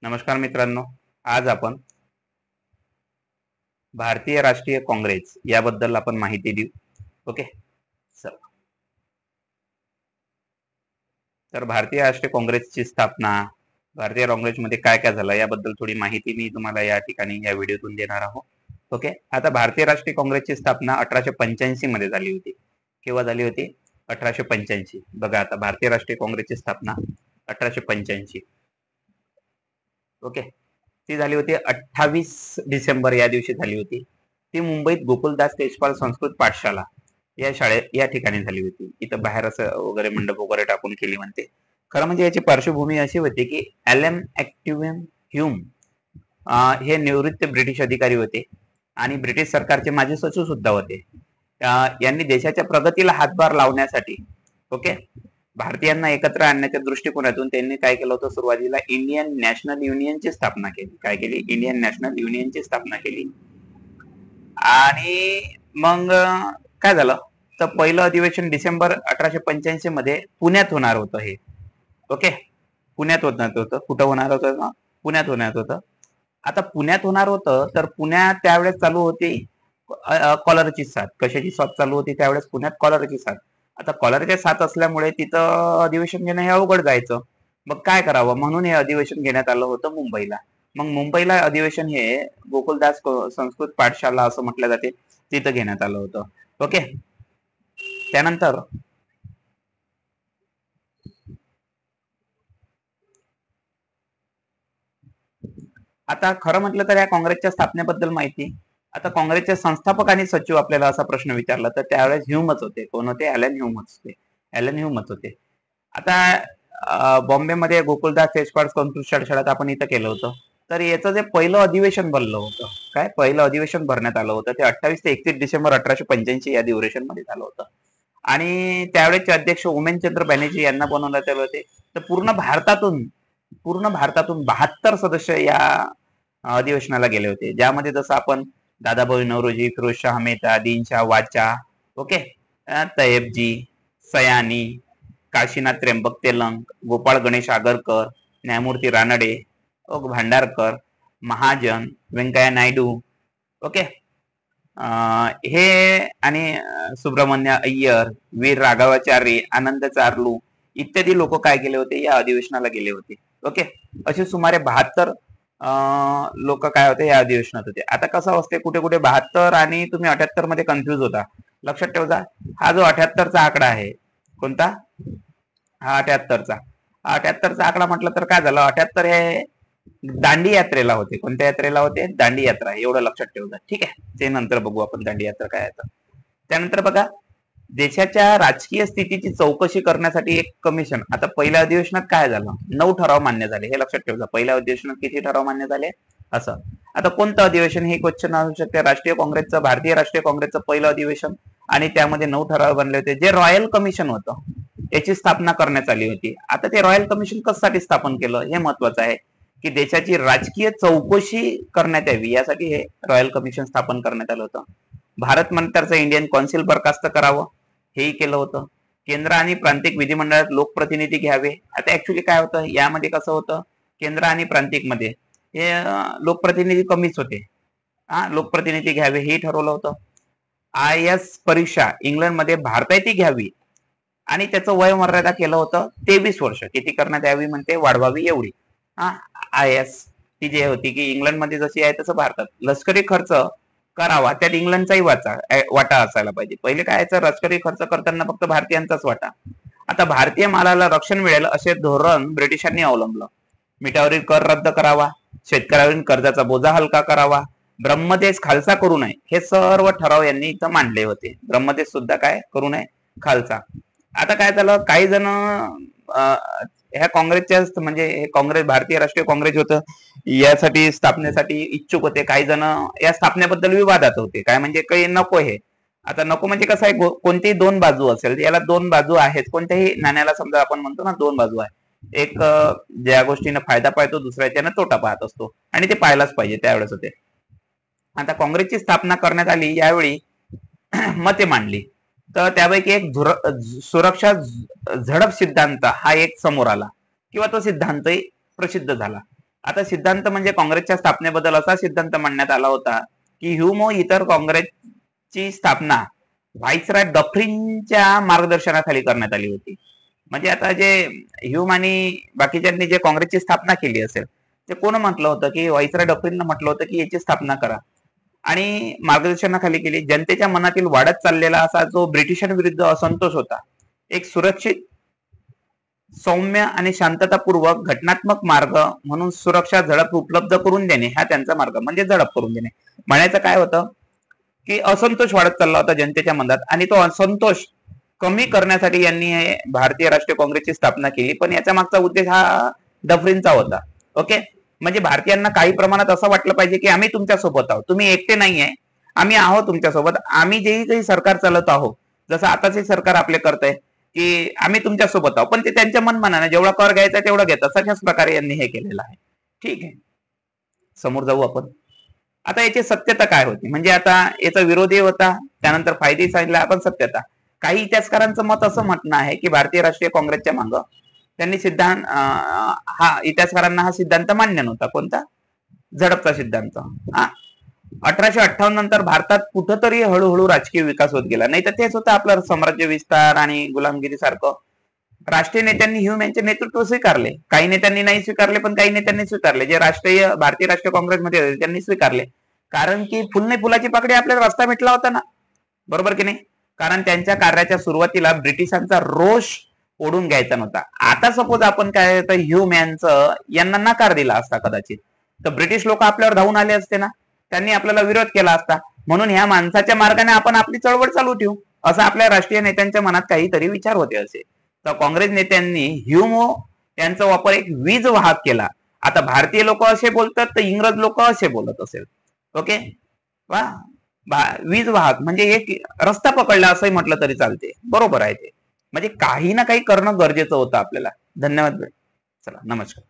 नमस्कार मित्रांनो, आज आपण भारतीय राष्ट्रीय काँग्रेस याबद्दल आपण माहिती देऊ. ओके. चला. तर भारतीय राष्ट्रीय काँग्रेसची स्थापना, भारतीय काँग्रेसमध्ये काय काय झालं याबद्दल थोडी माहिती मी तुम्हाला या ठिकाणी या व्हिडिओतून देणार आहोत. ओके. आता भारतीय राष्ट्रीय काँग्रेसची स्थापना 1885 मध्ये झाली होती. केव्हा झाली होती? 1885. बघा, आता भारतीय राष्ट्रीय काँग्रेसची स्थापना 1885. ओके. ती झाली होती 28 डिसेंबर या दिवशी झाली होती. ती मुंबईत गोकुलदास तेजपाल संस्कृत पाठशाला या ठिकाणी झाली होती. इथं बाहेर असं वगैरे मंडप वगैरे टाकून केली म्हणते. खरं म्हणजे याची पार्श्वभूमी अशी होती की एलएम ऍक्टिव्हम ह्यूम हे निवृत्त ब्रिटिश अधिकारी होते आणि ब्रिटिश सरकारचे माजी सचिव सुद्धा होते. यांनी देशाच्या प्रगतीला हातभार लावण्यासाठी ओके भारतीयांना एकत्र आणण्याच्या दृष्टिकोनातून त्यांनी काय केलं होतं? सुरुवातीला इंडियन नॅशनल युनियनची स्थापना केली. काय केली? इंडियन नॅशनल युनियनची स्थापना केली. आणि मग काय झालं तर पहिलं अधिवेशन डिसेंबर 1885 मध्ये पुण्यात होणार होतं. हे ओके, पुण्यात होणार होतं. कुठं होणार होतं? पुण्यात होणार होतं. आता पुण्यात होणार होतं तर पुण्यात त्यावेळेस चालू होती कॉलरची साथ. कशाची साथ चालू होती त्यावेळेस? पुण्यात कॉलरची साथ. आता कॉलरच्या साथ असल्यामुळे तिथं अधिवेशन घेणं हे अवघड जायचं. मग काय करावं म्हणून हे अधिवेशन घेण्यात आलं होतं मुंबईला. मग मुंबईला अधिवेशन हे गोकुलदास संस्कृत पाठशाला असं म्हटलं जाते, तिथं घेण्यात आलं होतं. ओके. त्यानंतर आता खरं म्हटलं तर या काँग्रेसच्या स्थापनेबद्दल माहिती. आता काँग्रेसचे संस्थापक आणि सचिव आपल्याला असा प्रश्न विचारला तर त्यावेळेस ह्यूमच होते. कोण होते? ॲलन ह्यूमच होते. ॲलन ह्यूमच होते. आता बॉम्बेमध्ये गोकुलदास तेजपाल संस्कृत पाठशाळेत आपण इथं केलं होतं. तर याचं जे पहिलं अधिवेशन भरलं होतं, काय पहिलं अधिवेशन भरण्यात आलं होतं ते 28 ते 31 डिसेंबर 1885 या ड्युरेशन मध्ये झालं होतं. आणि त्यावेळेचे अध्यक्ष उमेशचंद्र बॅनर्जी यांना बनवण्यात आले होते. तर पूर्ण भारतातून 72 सदस्य या अधिवेशनाला गेले होते, ज्यामध्ये जसं आपण दादाभाई नौरोजी, फिरोजशाह मेहता, दीनशाह वाचा, ओके, तैयबजी, सयानी, काशीनाथ त्र्यंबक तेलंग, गोपाळ गणेश आगरकर, न्यायमूर्ती रानडे, भांडारकर, महाजन, व्यंकय्या नायडू, ओके, हे आणि सुब्रमण्य अय्यर, वीर राघवाचारी, आनंद चार्लू इत्यादी लोक काय केले होते? या अधिवेशनाला गेले होते. ओके. असे सुमारे 72 लोक काय होते? या अधिवेशनात होते. आता कसं असते, कुठे कुठे 72 आणि तुम्ही 78 मध्ये कन्फ्युज होता. लक्षात ठेवा, हा जो 78चा आकडा आहे, कोणता? हा 78चा. 78चा आकडा म्हटलं तर काय झालं? 78 हे दांडी यात्रेला होते. कोणत्या यात्रेला होते? दांडी यात्रा. एवढं लक्षात ठेवलं. ठीक आहे, ते नंतर बघू आपण दांडी यात्रा काय आहे. त्यानंतर बघा, देशाच्या राजकीय स्थितीची चौकशी करण्यासाठी एक कमिशन. आता पहिल्या अधिवेशनात काय झालं? 9 ठराव मान्य झाले. हे लक्षात ठेवलं. पहिल्या अधिवेशनात किती ठराव मान्य झाले? असं. आता कोणतं अधिवेशन? हे क्वेश्चन असू शकते. राष्ट्रीय काँग्रेसचं, भारतीय राष्ट्रीय काँग्रेसचं पहिलं अधिवेशन आणि त्यामध्ये 9 ठराव बनले होते. जे रॉयल कमिशन होतं याची स्थापना करण्यात आली होती. आता ते रॉयल कमिशन कशासाठी स्थापन केलं हे महत्वाचं आहे, की देशाची राजकीय चौकशी करण्यात यावी यासाठी हे रॉयल कमिशन स्थापन करण्यात आलं होतं. भारत मंत्र्याचं इंडियन कौन्सिल बरखास्त करावं हेही केलं होतं. केंद्र आणि प्रांतिक विधिमंडळात लोकप्रतिनिधी घ्यावे. आता ऍक्च्युली काय होतं यामध्ये? कसं होतं, केंद्र आणि प्रांतिक मध्ये हे लोकप्रतिनिधी कमीच होते. लोकप्रतिनिधी घ्यावे हे ठरवलं होतं. IAS परीक्षा इंग्लंडमध्ये भारतातही घ्यावी आणि त्याचं वय मर्यादा केलं होतं 23 वर्ष. किती करण्यात यावी म्हणते? वाढवावी एवढी. IAS ती जी होती की इंग्लंडमध्ये जशी आहे तसं भारतात. लष्करी खर्च करावा, त्यात इंग्लंडचाही वाटा असायला पाहिजे. पहिले काय लष्करी खर्च करताना फक्त भारतीयांचाच वाटा. आता भारतीय मालाला रक्षण मिळेल असे धोरण ब्रिटिशांनी अवलंबलं. मिठावरील कर रद्द करावा, शेतकऱ्यांवरील कर्जाचा बोजा हलका करावा, ब्रह्मदेश खालसा करू नये, हे सर्व ठराव यांनी इथं मांडले होते. ब्रह्मदेश सुद्धा काय करू नये? खालसा. आता काय झालं, काही जण ह्या काँग्रेसच्या म्हणजे काँग्रेस, भारतीय राष्ट्रीय काँग्रेस होतं यासाठी स्थापनेसाठी इच्छुक होते. काही जण या स्थापनेबद्दल विवादात होते. काय म्हणजे काही नको हे. आता नको म्हणजे कसं आहे, कोणतीही दोन बाजू असेल, याला दोन बाजू आहेत. कोणत्याही नाण्याला समजा आपण म्हणतो ना दोन बाजू आहे. एक ज्या गोष्टीनं फायदा पाहतो, दुसऱ्याच्यानं तोटा पाहत असतो आणि ते पाहायलाच पाहिजे. त्यावेळेस होते. आता काँग्रेसची स्थापना करण्यात आली, यावेळी मते मांडली. तर त्यापैकी एक सुरक्षा झडप सिद्धांत हा एक समोर आला किंवा तो सिद्धांतही प्रसिद्ध झाला. आता सिद्धांत म्हणजे काँग्रेसच्या स्थापनेबद्दल असा सिद्धांत मांडण्यात आला होता की ह्यूम व इतर काँग्रेसची स्थापना व्हाईसरॉय डफरीनच्या मार्गदर्शनाखाली करण्यात आली होती. म्हणजे आता जे ह्यूम आणि बाकीच्यांनी जे काँग्रेसची स्थापना केली असेल ते कोण म्हटलं होतं की व्हाईसरॉय डफरीननं म्हटलं होतं की याची स्थापना करा आणि मार्गदर्शनाखाली केली. जनतेच्या मनातील वाढत चाललेला असा जो ब्रिटिशांविरुद्ध असंतोष होता, एक सुरक्षित, सौम्य आणि शांततापूर्वक घटनात्मक मार्ग म्हणून सुरक्षा झडप उपलब्ध करून देणे हा त्यांचा मार्ग, म्हणजे झडप करून देणे. म्हणायचं काय होतं की असंतोष वाढत चालला होता जनतेच्या मनात आणि तो असंतोष कमी करण्यासाठी यांनी भारतीय राष्ट्रीय काँग्रेसची स्थापना केली. पण याचा मागचा उद्देश हा डफरीनचा होता. ओके, म्हणजे भारतीयांना काही प्रमाणात असं वाटलं पाहिजे की आम्ही तुमच्या सोबत आहोत, तुम्ही एकटे नाहीये, आम्ही आहोत तुमच्या सोबत. आम्ही जेही काही सरकार चालवत आहोत, जसं आताचे सरकार आपले करतंय की आम्ही तुमच्या सोबत आहोत, पण ते त्यांच्या मनमानाने जेवढा कर घ्यायचा तेवढा घेतात. तशाच प्रकारे यांनी हे केलेलं आहे. ठीक आहे, समोर जाऊ आपण. आता याची सत्यता काय होती, म्हणजे आता याचा विरोधी होता, त्यानंतर फायदे सांगितला आपण. सत्यता, काही इतिहासकारांचं मत असं म्हणणं आहे की भारतीय राष्ट्रीय काँग्रेसच्या मागं त्यांनी सिद्धांत हा इतिहासकारांना हा सिद्धांत मान्य नव्हता. कोणता? झडपचा सिद्धांत. 1858 नंतर भारतात कुठंतरी हळूहळू राजकीय विकास होत गेला, नाही तर तेच होतं आपलं साम्राज्य विस्तार आणि गुलामगिरी सारखं. राष्ट्रीय नेत्यांनी ह्यूम यांचे नेतृत्व स्वीकारले, काही नेत्यांनी नाही स्वीकारले, पण काही नेत्यांनी स्वीकारले. जे भारतीय राष्ट्रीय काँग्रेसमध्ये होते त्यांनी स्वीकारले, कारण की फुल नाही फुलाची पाकडी आपल्याला रस्ता भेटला होता ना, बरोबर की नाही? कारण त्यांच्या कार्याच्या सुरुवातीला ब्रिटिशांचा रोष ओढून घ्यायचा नव्हता. आता सपोज आपण काय तर ह्यूम यांना नकार दिला असता कदाचित, तर ब्रिटिश लोक आपल्यावर धावून आले असते ना, त्यांनी आपल्याला विरोध केला असता. म्हणून ह्या माणसाच्या मार्गाने आपण आपली चळवळ चालू ठेवू, असं आपल्या राष्ट्रीय नेत्यांच्या मनात काहीतरी विचार होते असे. तर काँग्रेस नेत्यांनी ह्यूमो यांचा वापर एक वीज वाहक केला. आता भारतीय लोक असे बोलतात तर इंग्रज लोक असे बोलत असेल. ओके, वीज वाहक म्हणजे एक रस्ता पकडला असंही म्हटलं तरी चालते. बरोबर आहे ते, म्हणजे काही ना काही करणं गरजेचं होतं आपल्याला. धन्यवाद. चला, नमस्कार.